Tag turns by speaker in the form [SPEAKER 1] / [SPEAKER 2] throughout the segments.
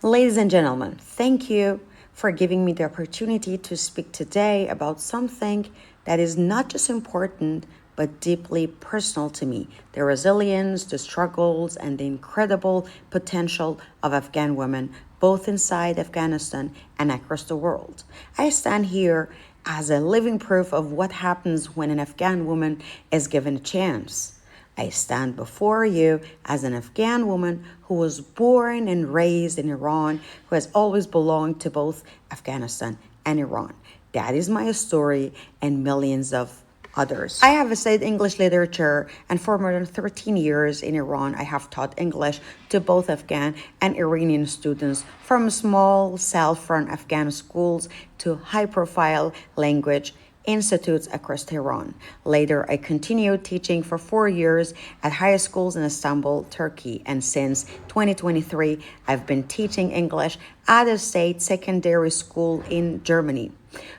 [SPEAKER 1] Ladies and gentlemen, thank you for giving me the opportunity to speak today about something that is not just important, but deeply personal to me: the resilience, the struggles, and the incredible potential of Afghan women, both inside Afghanistan and across the world. I stand here as a living proof of what happens when an Afghan woman is given a chance. I stand before you as an Afghan woman who was born and raised in Iran, who has always belonged to both Afghanistan and Iran. That is my story and millions of others. I have studied English literature, and for more than 13 years in Iran, I have taught English to both Afghan and Iranian students, from small self-run Afghan schools to high-profile language institutes across Tehran. Later, I continued teaching for 4 years at high schools in Istanbul, Turkey, and since 2023, I've been teaching English at a state secondary school in Germany.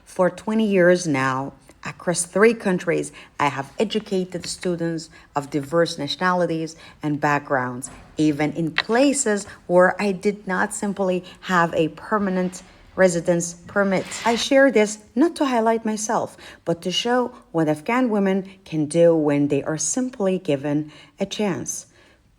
[SPEAKER 1] For 20 years now, across 3 countries, I have educated students of diverse nationalities and backgrounds, even in places where I did not simply have a permanent residence permit. I share this not to highlight myself, but to show what Afghan women can do when they are simply given a chance.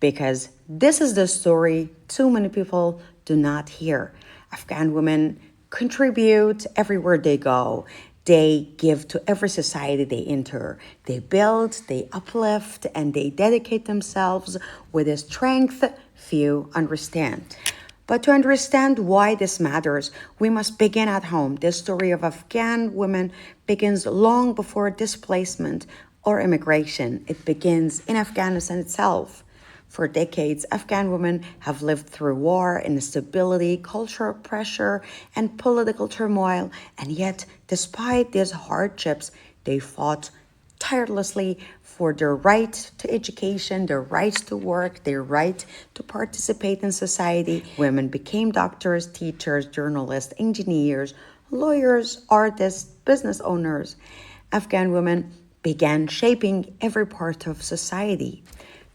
[SPEAKER 1] Because this is the story too many people do not hear. Afghan women contribute everywhere they go. They give to every society they enter. They build, they uplift, and they dedicate themselves with a strength few understand. But to understand why this matters, we must begin at home. The story of Afghan women begins long before displacement or immigration. It begins in Afghanistan itself. For decades, Afghan women have lived through war, instability, cultural pressure, and political turmoil. And yet, despite these hardships, they fought tirelessly for their right to education, their right to work, their right to participate in society. Women became doctors, teachers, journalists, engineers, lawyers, artists, business owners. Afghan women began shaping every part of society.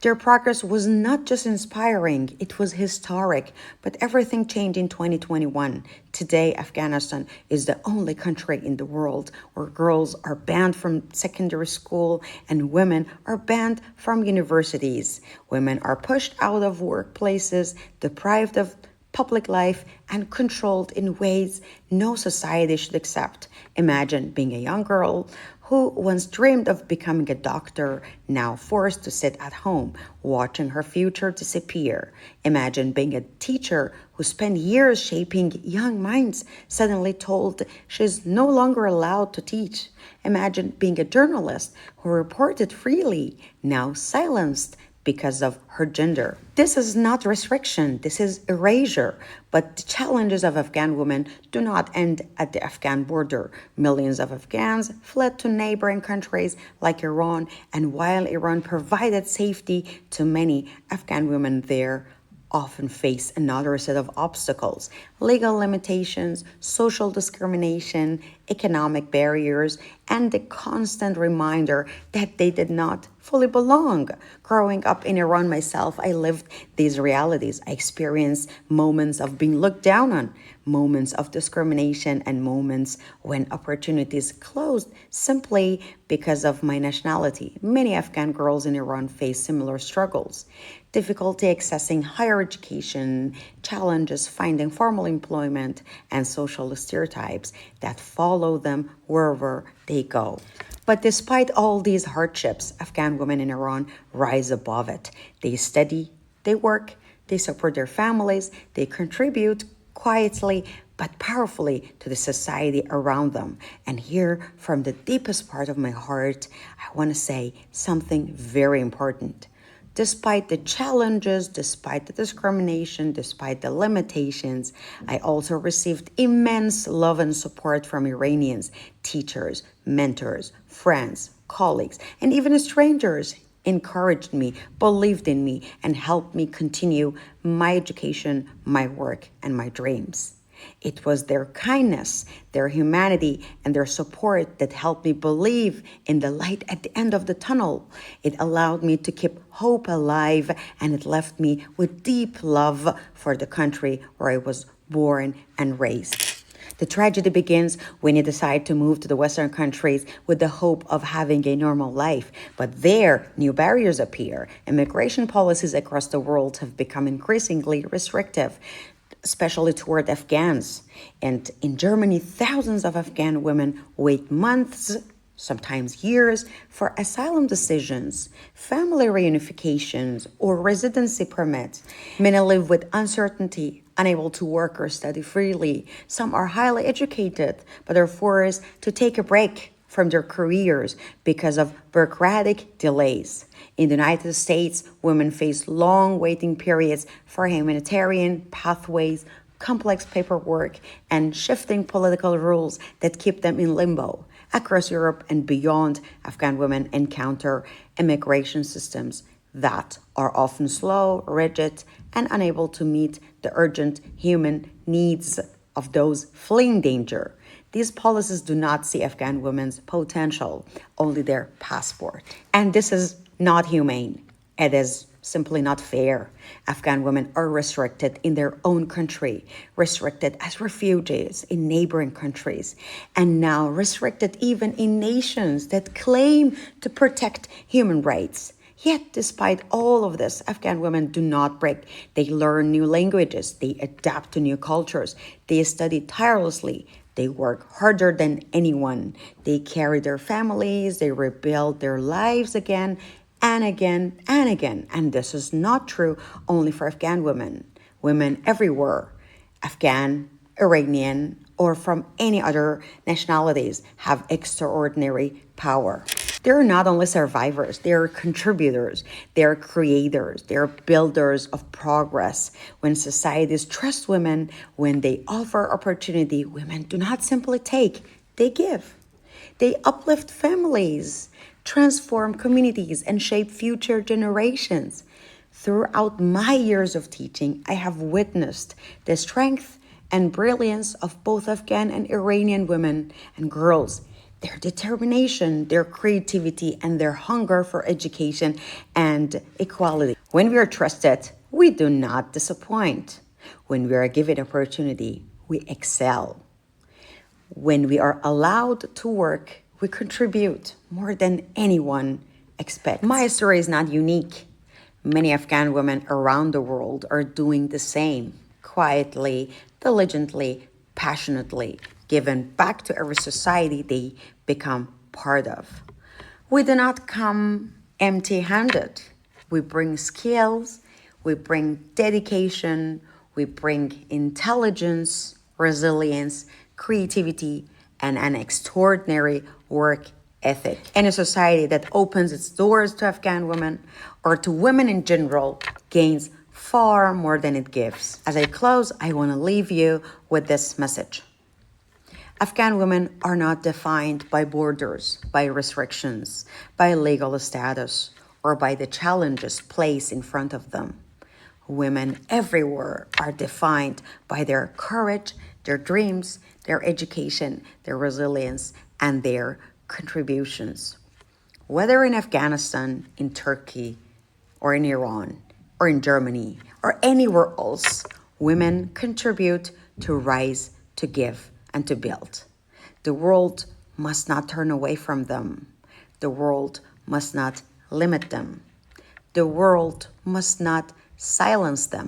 [SPEAKER 1] Their progress was not just inspiring, it was historic, but everything changed in 2021. Today, Afghanistan is the only country in the world where girls are banned from secondary school and women are banned from universities. Women are pushed out of workplaces, deprived of public life, and controlled in ways no society should accept. Imagine being a young girl who once dreamed of becoming a doctor, now forced to sit at home, watching her future disappear. Imagine being a teacher who spent years shaping young minds, suddenly told she's no longer allowed to teach. Imagine being a journalist who reported freely, now silenced because of her gender. This is not restriction, this is erasure. But the challenges of Afghan women do not end at the Afghan border. Millions of Afghans fled to neighboring countries like Iran, and while Iran provided safety to many, Afghan women there often face another set of obstacles: legal limitations, social discrimination, economic barriers, and the constant reminder that they did not fully belong. Growing up in Iran myself, I lived these realities. I experienced moments of being looked down on, moments of discrimination, and moments when opportunities closed simply because of my nationality. Many Afghan girls in Iran face similar struggles: difficulty accessing higher education, challenges finding formal employment, and social stereotypes that follow them wherever they go. But despite all these hardships, Afghan women in Iran rise above it. They study, they work, they support their families, they contribute quietly but powerfully to the society around them. And here, from the deepest part of my heart, I want to say something very important. Despite the challenges, despite the discrimination, despite the limitations, I also received immense love and support from Iranians, teachers, mentors, friends, colleagues, and even strangers encouraged me, believed in me, and helped me continue my education, my work, and my dreams. It was their kindness, their humanity, and their support that helped me believe in the light at the end of the tunnel. It allowed me to keep hope alive, and it left me with deep love for the country where I was born and raised. The tragedy begins when you decide to move to the Western countries with the hope of having a normal life. But there, new barriers appear. Immigration policies across the world have become increasingly restrictive, especially toward Afghans. And in Germany, thousands of Afghan women wait months, sometimes years, for asylum decisions, family reunifications, or residency permits. Many live with uncertainty, unable to work or study freely. Some are highly educated, but are forced to take a break from their careers because of bureaucratic delays. In the United States, women face long waiting periods for humanitarian pathways, complex paperwork, and shifting political rules that keep them in limbo. Across Europe and beyond, Afghan women encounter immigration systems that are often slow, rigid, and unable to meet the urgent human needs of those fleeing danger. These policies do not see Afghan women's potential, only their passport. And this is not humane. It is simply not fair. Afghan women are restricted in their own country, restricted as refugees in neighboring countries, and now restricted even in nations that claim to protect human rights. Yet, despite all of this, Afghan women do not break. They learn new languages, they adapt to new cultures, they study tirelessly, they work harder than anyone, they carry their families, they rebuild their lives again and again and again. And this is not true only for Afghan women. Women everywhere, Afghan, Iranian, or from any other nationalities, have extraordinary power. They're not only survivors, they're contributors, they're creators, they're builders of progress. When societies trust women, when they offer opportunity, women do not simply take, they give. They uplift families, transform communities, and shape future generations. Throughout my years of teaching, I have witnessed the strength and brilliance of both Afghan and Iranian women and girls, their determination, their creativity, and their hunger for education and equality. When we are trusted, we do not disappoint. When we are given opportunity, we excel. When we are allowed to work, we contribute more than anyone expects. My story is not unique. Many Afghan women around the world are doing the same, quietly, diligently, passionately, giving back to every society they become part of. We do not come empty-handed. We bring skills, we bring dedication, we bring intelligence, resilience, creativity, and an extraordinary work ethic. And a society that opens its doors to Afghan women or to women in general gains far more than it gives. As I close, I want to leave you with this message. Afghan women are not defined by borders, by restrictions, by legal status, or by the challenges placed in front of them. Women everywhere are defined by their courage, their dreams, their education, their resilience, and their contributions. Whether in Afghanistan, in Turkey, or in Iran, or in Germany, or anywhere else, women contribute to rise, to give, and to build. The world must not turn away from them. The world must not limit them. The world must not silence them.